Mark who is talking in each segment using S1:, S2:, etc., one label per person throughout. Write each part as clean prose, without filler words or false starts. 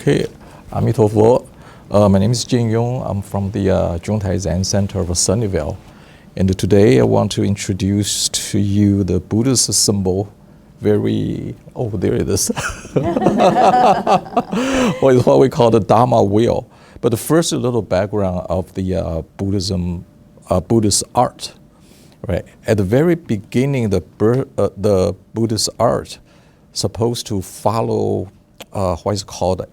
S1: Okay, Amitofo. My name is Jin Yong. I'm from the Zhongtai Zen Center of Sunnyvale. And today I want to introduce to you the Buddhist symbol. There it is. Or it's what we call the Dharma wheel. But the first little background of the Buddhist art. Right. At the very beginning, the Buddhist art supposed to follow what is called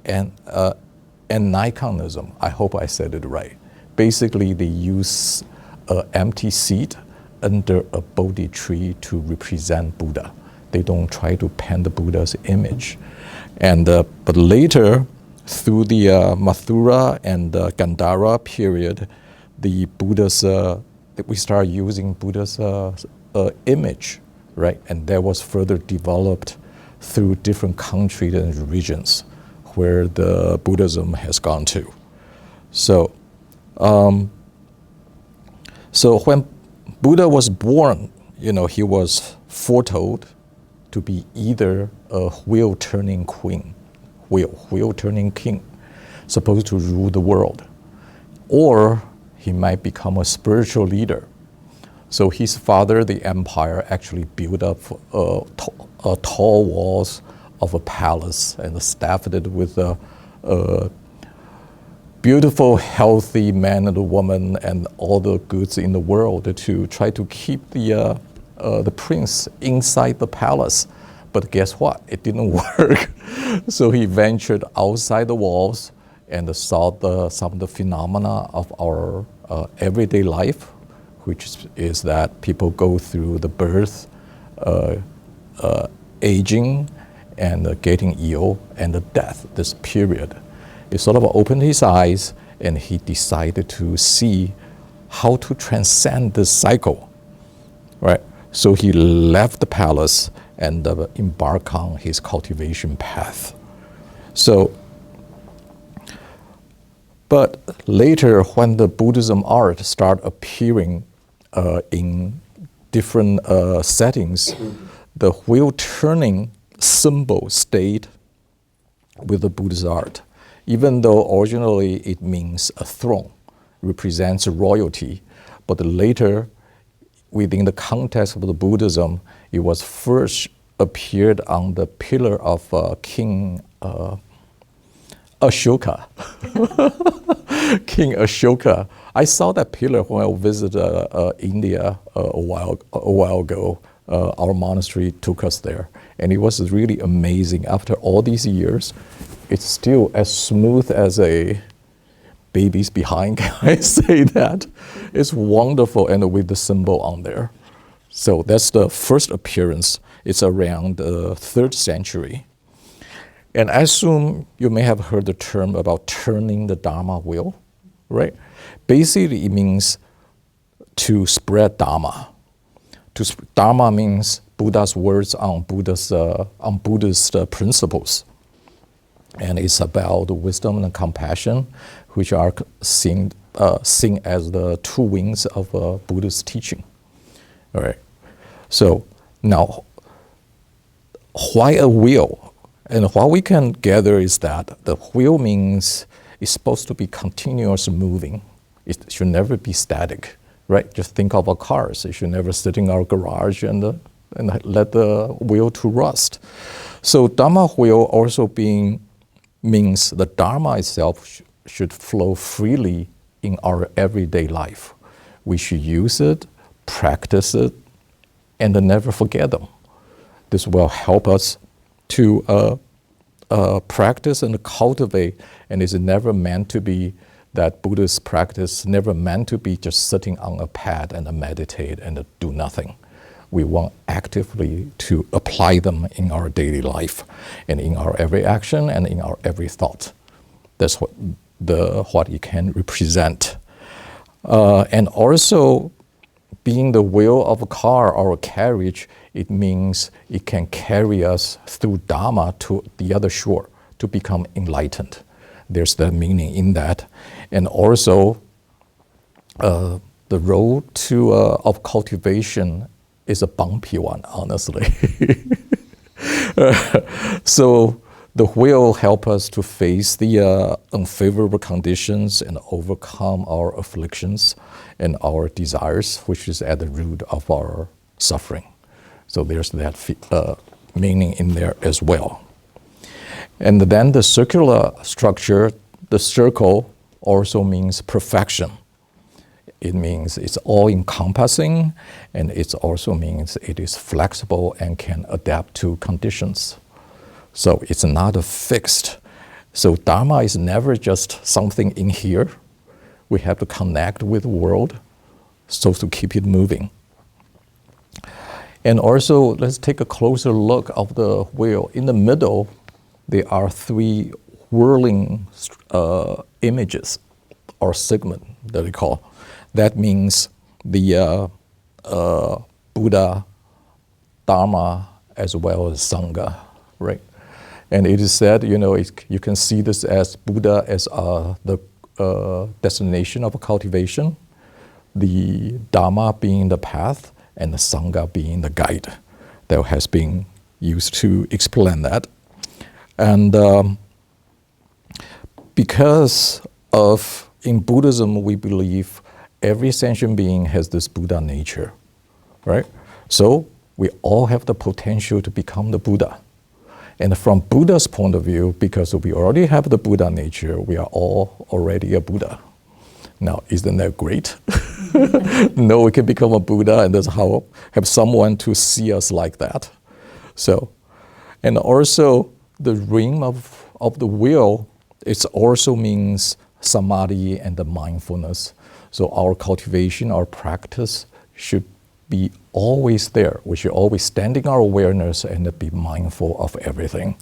S1: aniconism. I hope I said it right. Basically, they use an empty seat under a Bodhi tree to represent Buddha. They don't try to paint the Buddha's image. And but later, through the Mathura and Gandhara period, the Buddha's we start using Buddha's image, right? And that was further developed through different countries and regions where the Buddhism has gone to. So, so when Buddha was born, he was foretold to be either a wheel-turning wheel-turning king, supposed to rule the world, or he might become a spiritual leader. So his father, the empire, actually built up tall walls of a palace and staffed it with a beautiful, healthy man and woman and all the goods in the world to try to keep the prince inside the palace. But guess what? It didn't work. So he ventured outside the walls and saw some of the phenomena of our everyday life, which is that people go through the birth, aging, and getting ill, and the death, this period. He sort of opened his eyes and he decided to see how to transcend this cycle, right? So he left the palace and embarked on his cultivation path. But later, when the Buddhism art started appearing in different settings, the wheel-turning symbol stayed with the Buddhist art, even though originally it means a throne, represents royalty. But later, within the context of the Buddhism, it was first appeared on the pillar of King Ashoka. King Ashoka. I saw that pillar when I visited India a while ago. Our monastery took us there, and it was really amazing. After all these years, it's still as smooth as a baby's behind. Can I say that? It's wonderful, and with the symbol on there. So that's the first appearance. It's around the 3rd century. And I assume you may have heard the term about turning the Dharma wheel, right? Basically, it means to spread Dharma. Dharma means Buddha's words on Buddhist principles. And it's about wisdom and compassion, which are seen as the two wings of Buddhist teaching. All right. So now, why a wheel? And what we can gather is that the wheel means it's supposed to be continuous moving. It should never be static, right? Just think of our cars. It should never sit in our garage and let the wheel to rust. So Dharma wheel also means the Dharma itself should flow freely in our everyday life. We should use it, practice it, and never forget them. This will help us to practice and cultivate, and is never meant to be that Buddhist practice, never meant to be just sitting on a pad and meditate and do nothing. We want actively to apply them in our daily life and in our every action and in our every thought. That's what it can represent. And also, being the wheel of a car or a carriage, it means it can carry us through Dharma to the other shore, to become enlightened. There's the meaning in that. And also, the road of cultivation is a bumpy one, honestly. So The will help us to face the unfavorable conditions and overcome our afflictions and our desires, which is at the root of our suffering. So there's that meaning in there as well. And then the circular structure, the circle also means perfection. It means it's all-encompassing, and it also means it is flexible and can adapt to conditions. So it's not a fixed. So Dharma is never just something in here. We have to connect with the world so to keep it moving. And also, let's take a closer look of the wheel. In the middle, there are three whirling images or segment that we call. That means the Buddha, Dharma, as well as Sangha, right? And it is said, you can see this as Buddha as the destination of cultivation, the Dharma being the path, and the Sangha being the guide. That has been used to explain that. And because in Buddhism, we believe every sentient being has this Buddha nature, right? So we all have the potential to become the Buddha. And from Buddha's point of view, because we already have the Buddha nature, we are all already a Buddha. Now, isn't that great? No, we can become a Buddha, and that's how have someone to see us like that. So, and also the rim of the wheel, it also means samadhi and the mindfulness. So our cultivation, our practice should be always there. We should always stand in our awareness and be mindful of everything.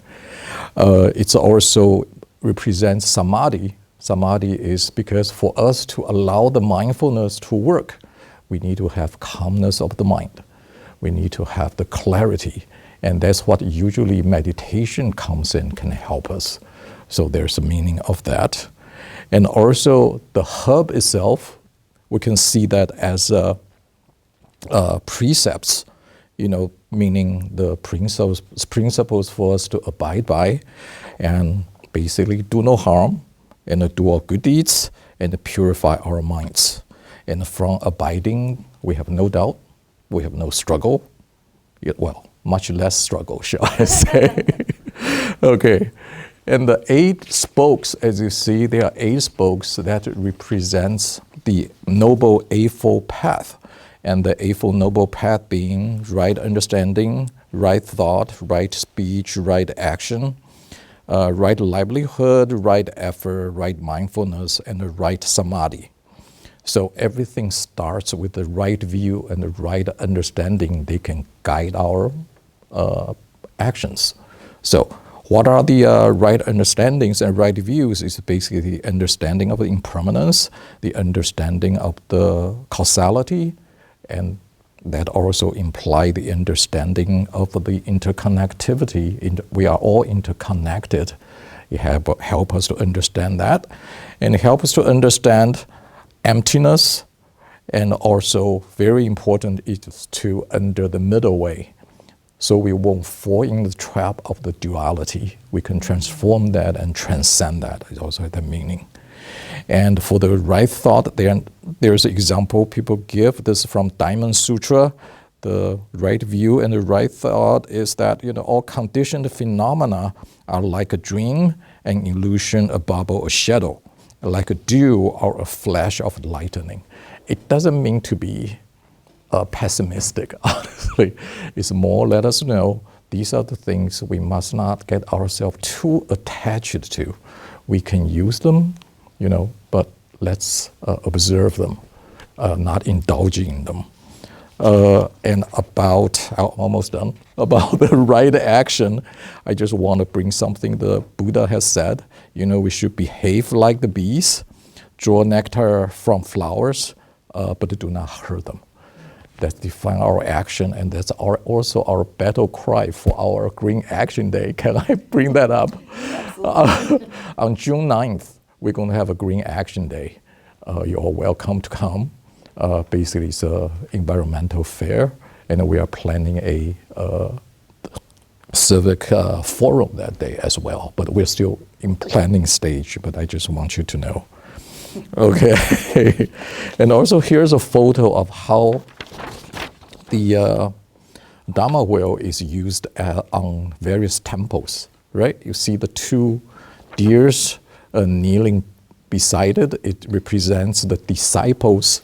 S1: It also represents samadhi. Samadhi is because for us to allow the mindfulness to work, we need to have calmness of the mind. We need to have the clarity. And that's what usually meditation comes in, can help us. So there's a meaning of that. And also the hub itself, we can see that as precepts, meaning the principles for us to abide by and basically do no harm and do all good deeds and purify our minds. And from abiding, we have no doubt, we have no struggle, much less struggle, shall I say. Okay. And the 8 spokes, as you see, there are 8 spokes that represents the Noble Eightfold Path. And the Eightfold Noble Path being right understanding, right thought, right speech, right action, right livelihood, right effort, right mindfulness, and the right samadhi. So everything starts with the right view and the right understanding. They can guide our actions. So what are the right understandings and right views is basically the understanding of the impermanence, the understanding of the causality, and that also imply the understanding of the interconnectivity. We are all interconnected. It help us to understand that, and it helps us to understand emptiness, and also very important is to under the middle way. So we won't fall in the trap of the duality. We can transform that and transcend that. It also has the meaning. And for the right thought, there's an example people give. This is from Diamond Sutra. The right view and the right thought is that all conditioned phenomena are like a dream, an illusion, a bubble, a shadow, like a dew or a flash of lightning. It doesn't mean to be pessimistic, honestly. It's more let us know these are the things we must not get ourselves too attached to. We can use them, but let's observe them, not indulging in them. And I'm almost done, about the right action, I just want to bring something the Buddha has said. We should behave like the bees, draw nectar from flowers, but do not hurt them. That defines our action, and that's also our battle cry for our Green Action Day. Can I bring that up? On June 9th, we're going to have a Green Action Day. You're all welcome to come. Basically, it's an environmental fair, and we are planning a civic forum that day as well. But we're still in planning stage, but I just want you to know. Okay. And also here's a photo of how the Dharma wheel is used on various temples, right? You see the two deers kneeling beside it. It represents the disciples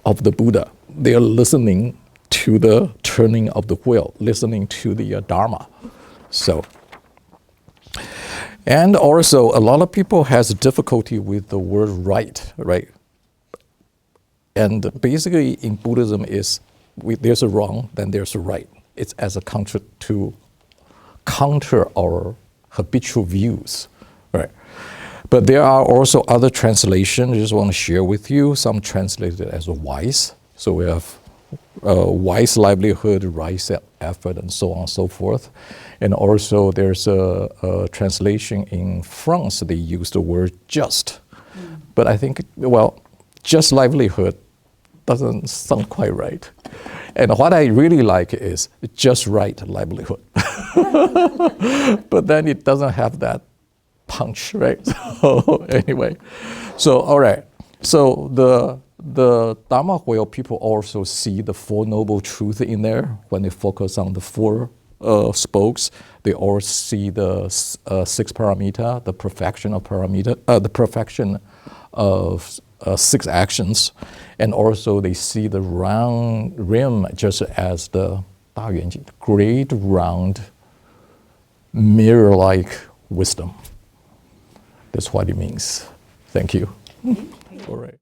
S1: of the Buddha. They are listening to the turning of the wheel, listening to the Dharma. So, and also a lot of people has difficulty with the word right? And basically in Buddhism there's a wrong, then there's a right. It's as a counter our habitual views, right? But there are also other translations I just want to share with you. Some translated as wise. So we have wise livelihood, wise effort, and so on and so forth. And also there's a translation in France, they use the word just. But I think, well, just livelihood doesn't sound quite right. And what I really like is just right livelihood. But then it doesn't have that punch, right? So anyway, so all right. So the Dharma wheel, people also see the Four Noble Truths in there. When they focus on the four spokes, they all see the six paramita, the perfection of paramita, the perfection of six actions, and also they see the round rim just as the 大圆镜, great round mirror-like wisdom. That's what it means. Thank you. All right.